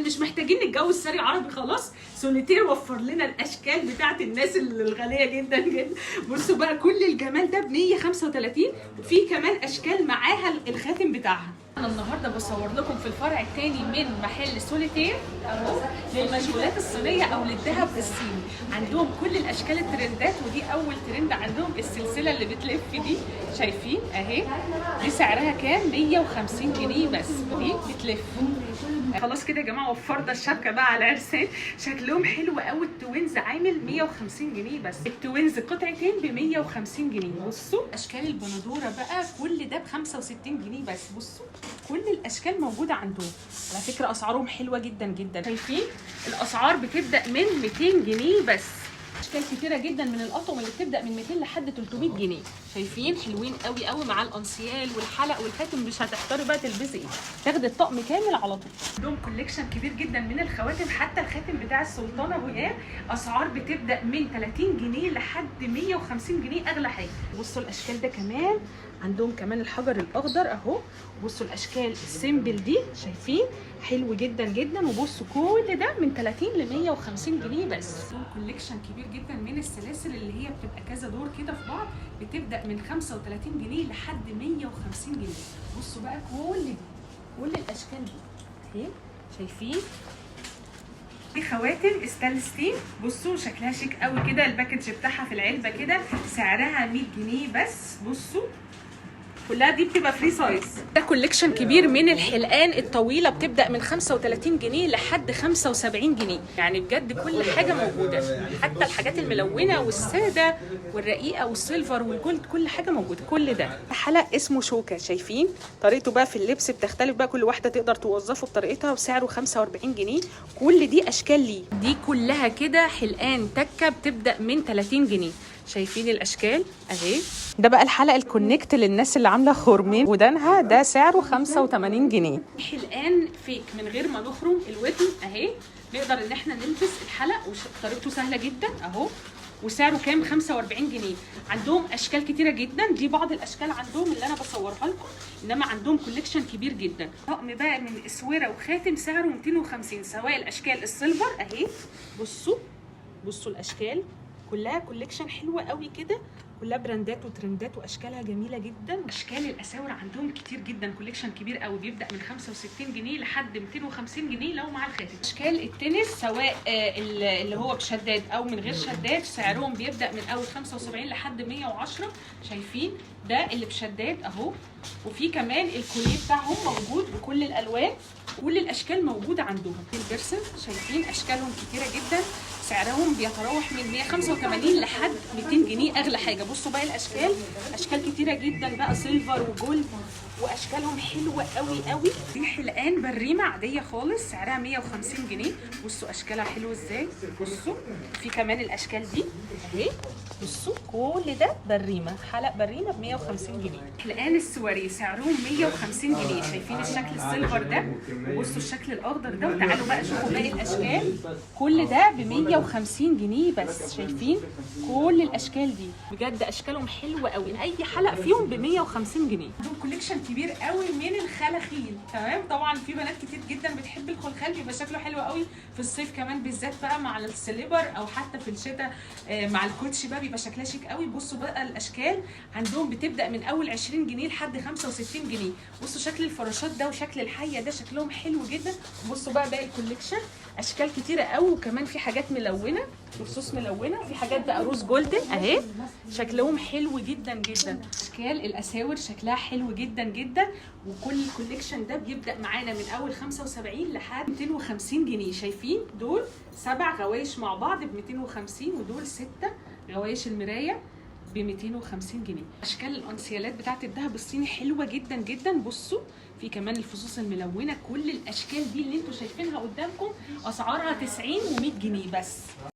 مش محتاجين نتجوز ساري عربي خلاص، سوليتير وفر لنا الاشكال بتاعت الناس الغاليه جدا جدا. بصوا بقى كل الجمال ده ب 135، وفي كمان اشكال معاها الخاتم بتاعها. انا النهارده بصور لكم في الفرع الثاني من محل سوليتير اهو للمشغولات الصينيه او للذهب الصيني. عندهم كل الاشكال الترندات، ودي اول ترند عندهم السلسله اللي بتلف دي، شايفين اهي. دي سعرها كام؟ 150 جنيه بس، دي بتلف. خلاص كده يا جماعه وفرنا الشبكه بقى على عرسان، شكلهم حلو قوي. التوينز عامل 150 جنيه بس، التوينز قطعتين ب 150 جنيه. بصوا اشكال البندوره بقى كل ده ب 65 جنيه بس. بصوا كل الاشكال موجوده عندهم، على فكره اسعارهم حلوه جدا جدا. شايفين الاسعار بتبدا من 200 جنيه بس. اشكال كتيره جدا من الاطقم اللي بتبدا من 200 لحد 300 جنيه. شايفين حلوين قوي قوي مع الانسيال والحلق والخاتم، مش هتحتاري بقى تلبسي ايه، تاخدي الطقم كامل على طول. عندهم كوليكشن كبير جدا من الخواتم، حتى الخاتم بتاع السلطانه ابو اياب اسعار بتبدا من 30 جنيه لحد 150 جنيه اغلى حاجه. بصوا الاشكال ده كمان عندهم كمان الحجر الاخضر اهو. بصوا الاشكال السيمبل دي، شايفين حلو جدا جدا. وبصوا كل ده من 30 ل 150 جنيه بس. عندهم كوليكشن كبير جدا من السلاسل اللي هي بتبقى كذا دور كده في بعض، بتبدا من 35 جنيه لحد 150 جنيه. بصوا بقى كل الاشكال دي اهي، شايفين دي خواتم ستانلس. بصوا شكلها شيك قوي كده، الباكج بتاعها في العلبه كده سعرها 100 جنيه بس. بصوا كلها دي بتبقى فري سايز. ده كوليكشن كبير من الحلقان الطويله، بتبدا من 35 جنيه لحد 75 جنيه. يعني بجد كل حاجه موجوده، حتى الحاجات الملونه والساده والرقيقه والسيلفر والجولد، كل حاجه موجوده. كل ده حلق اسمه شوكه، شايفين طريقته بقى في اللبس بتختلف بقى، كل واحده تقدر توظفه بطريقتها، وسعره 45 جنيه. كل دي اشكال ليه، دي كلها كده حلقان تكه بتبدا من 30 جنيه. شايفين الاشكال اهي. ده بقى الحلقه الكونكت للناس اللي عامله خرمين ودانها، ده سعره 85 جنيه. حلقان فيك من غير ما نخرم الودن اهي، نقدر ان احنا نلبس الحلق، وطريقته سهله جدا اهو. وسعره كام؟ 45 جنيه. عندهم اشكال كتيره جدا، دي بعض الاشكال عندهم اللي انا بصورها لكم، انما عندهم كوليكشن كبير جدا. طقم بقى من اسوره وخاتم سعره 250، سواء الاشكال السيلفر اهي. بصوا الاشكال كلها كوليكشن حلوه قوي كده، كلها براندات وترندات واشكالها جميله جدا. اشكال الاساور عندهم كتير جدا، كوليكشن كبير قوي، بيبدا من 65 جنيه لحد 250 جنيه لو مع الخاتم. اشكال التنس سواء اللي هو بشداد او من غير شداد، سعرهم بيبدا من اول 75 لحد 110. شايفين ده اللي بشداد اهو. وفي كمان الكوليه بتاعهم موجود بكل الالوان، كل الاشكال موجوده عندهم. البرسل شايفين اشكالهم كتيره جدا، سعرهم بيتراوح من 185 لحد 200 جنيه اغلى حاجه. بصوا بقى الاشكال، اشكال كتيره جدا بقى، سيلفر وجولد، واشكالهم حلوه قوي قوي. دي حلقان بريمه عاديه خالص، سعرها 150 جنيه. بصوا اشكالها حلوه ازاي. بصوا في كمان الاشكال دي اهي. بصوا كل ده بريمه، حلق بريمه ب 150 جنيه. حلقان السواري سعرهم 150 جنيه. شايفين الشكل السيلفر ده، وبصوا الشكل الاخضر ده، وتعالوا بقى شوفوا باقي الاشكال. كل ده ب 150 جنيه بس. شايفين كل الاشكال دي بجد اشكالهم حلوه قوي، اي حلق فيهم ب 150 جنيه. عندهم كوليكشن كبير قوي من الخلاخيل، تمام. طبعا في بنات كتير جدا بتحب الخلخال، بيبقى شكله حلو قوي في الصيف كمان بالذات بقى مع السليبر، او حتى في الشتاء مع الكوتشي بقى بيبقى شكلها شيك قوي. بصوا بقى الاشكال عندهم بتبدا من اول 20 جنيه لحد 65 جنيه. بصوا شكل الفراشات ده وشكل الحيه ده شكلهم حلو جدا. بصوا بقى باقي الكوليكشن اشكال كتيره قوي، وكمان في حاجات ملونه بخصوص ملونه، في حاجات بقى روز جولدن اهي، شكلهم حلو جدا جدا. اشكال الاساور شكلها حلو جدا جدا. وكل الكوليكشن ده بيبدا معانا من اول 75 لحد 250 جنيه. شايفين دول 7 غوايش مع بعض ب 250، ودول 6 غوايش المرايه ب 250 جنيه. اشكال الانسيالات بتاعت الذهب الصيني حلوه جدا جدا. بصوا في كمان الفصوص الملونه، كل الاشكال دي اللي انتوا شايفينها قدامكم اسعارها 90 و100 جنيه بس.